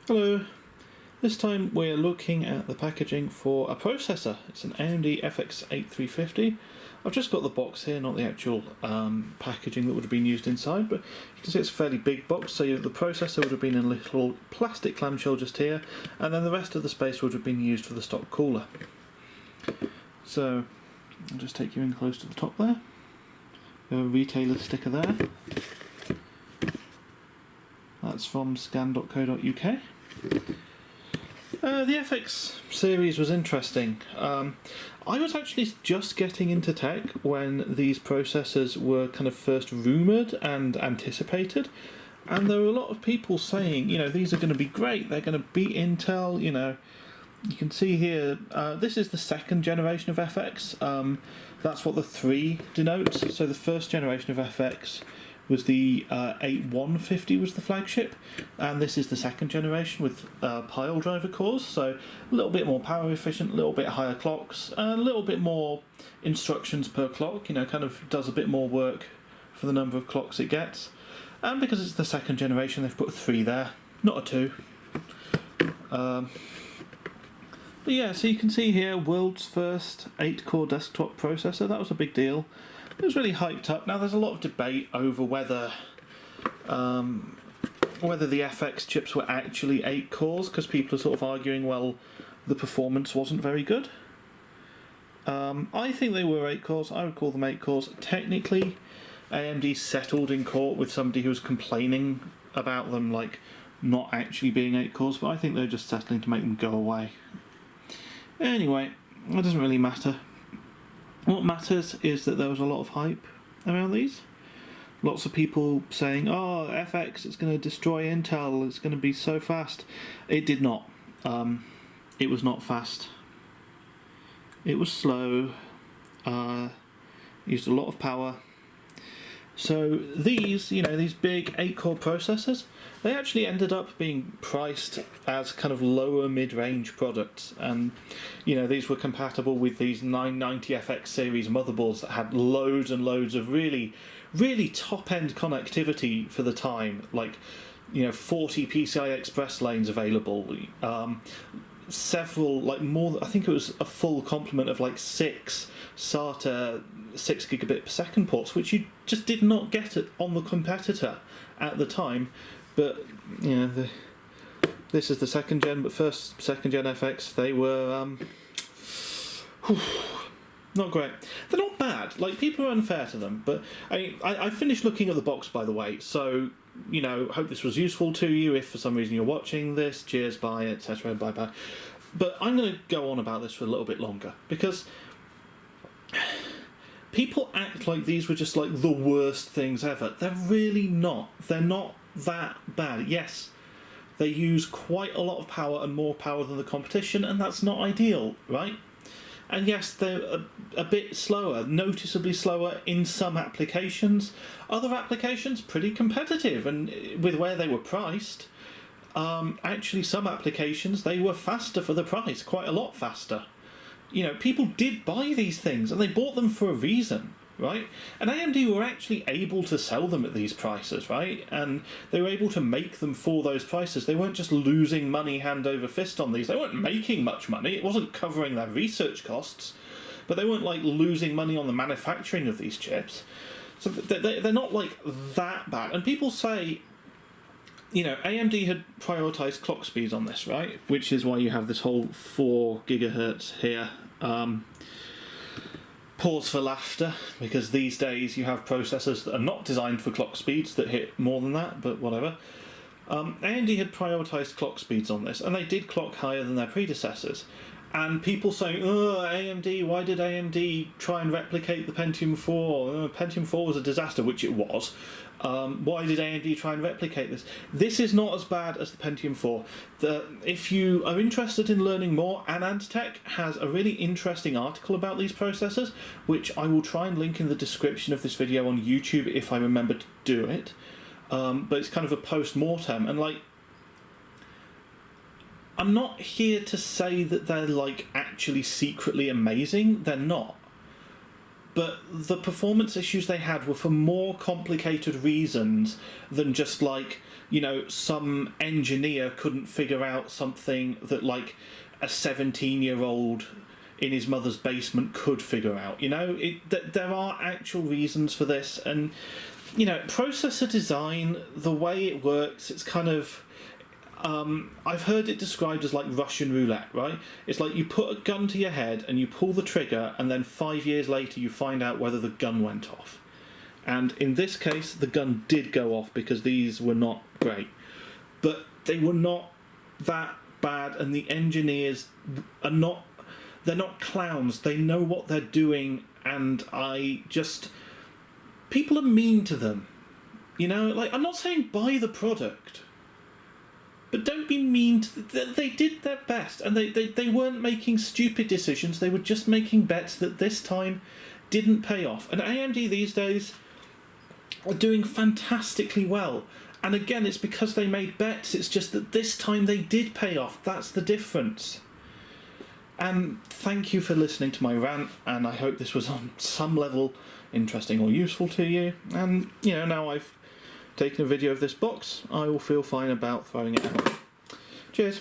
Hello, this time we're looking at the packaging for a processor. It's an AMD FX 8350. I've just got the box here, not the actual packaging that would have been used inside, but you can see it's a fairly big box, so the processor would have been in a little plastic clamshell just here, and then the rest of the space would have been used for the stock cooler. So, I'll just take you in close to the top there. We have a retailer sticker there. That's from scan.co.uk. The FX series was interesting. I was actually just getting into tech when these processors were kind of first rumoured and anticipated, and there were a lot of people saying, these are going to be great, they're going to beat Intel, You can see here, this is the second generation of FX. That's what the 3 denotes. So the first generation of FX was the 8150 was the flagship, and this is the second generation with pile driver cores, so a little bit more power efficient, a little bit higher clocks, a little bit more instructions per clock, kind of does a bit more work for the number of clocks it gets. And because it's the second generation, they've put 3 there, not a 2. But yeah, so you can see here, world's first 8-core desktop processor. That was a big deal. It was really hyped up. Now there's a lot of debate over whether the FX chips were actually 8 cores, because people are sort of arguing, well, the performance wasn't very good. I think they were 8 cores. I would call them 8 cores. Technically, AMD settled in court with somebody who was complaining about them like not actually being 8 cores, but I think they're just settling to make them go away. Anyway, it doesn't really matter. What matters is that there was a lot of hype around these. Lots of people saying, oh, FX, it's going to destroy Intel, it's going to be so fast. It did not. It was not fast. It was slow. Used a lot of power. So these, these big 8-core processors, they actually ended up being priced as kind of lower mid-range products, and these were compatible with these 990 FX series motherboards that had loads and loads of really, really top-end connectivity for the time, like 40 PCI Express lanes available, several, I think it was a full complement of 6 SATA 6 gigabit per second ports, which you just did not get on the competitor at the time. But this is the second gen, but second gen FX, they were not great. They're not bad. People are unfair to them, but I finished looking at the box, by the way. So hope this was useful to you. If for some reason you're watching this, cheers, bye, etc. Bye bye. But I'm going to go on about this for a little bit longer, because people act like these were just the worst things ever. They're really not. They're not that bad. Yes, they use quite a lot of power, and more power than the competition, and that's not ideal, right? And yes, they're a bit slower, noticeably slower in some applications. Other applications, pretty competitive, and with where they were priced, actually some applications, they were faster for the price, quite a lot faster. People did buy these things, and they bought them for a reason, right? And AMD were actually able to sell them at these prices, right? And they were able to make them for those prices. They weren't just losing money hand over fist on these. They weren't making much money. It wasn't covering their research costs, but they weren't losing money on the manufacturing of these chips. So they're not that bad. And people say, AMD had prioritized clock speeds on this, right? Which is why you have this whole 4 gigahertz here. Pause for laughter, because these days you have processors that are not designed for clock speeds that hit more than that, but whatever. AMD had prioritized clock speeds on this, and they did clock higher than their predecessors. And people saying, oh, AMD, why did AMD try and replicate the Pentium 4? Pentium 4 was a disaster, which it was. Why did AMD try and replicate this? This is not as bad as the Pentium 4. If you are interested in learning more, AnandTech has a really interesting article about these processors, which I will try and link in the description of this video on YouTube if I remember to do it. But it's kind of a post-mortem, and I'm not here to say that they're actually secretly amazing. They're not. but the performance issues they had were for more complicated reasons than just like, you know, some engineer couldn't figure out something that like a 17-year-old in his mother's basement could figure out. You know, there are actual reasons for this, and you know, processor design, the way it works, it's kind of I've heard it described as like Russian roulette, right? It's like you put a gun to your head and you pull the trigger, and then 5 years later you find out whether the gun went off. And in this case, the gun did go off because these were not great. But they were not that bad, and the engineers are not... They're not clowns. They know what they're doing, and people are mean to them. You know, like, I'm not saying buy the product, but don't be mean to they did their best, and they weren't making stupid decisions. They were just making bets that this time didn't pay off. And AMD these days are doing fantastically well. And again, it's because they made bets. It's just that this time they did pay off. That's the difference. And thank you for listening to my rant, and I hope this was on some level interesting or useful to you. And, you know, now I've taken a video of this box, I will feel fine about throwing it out. Cheers.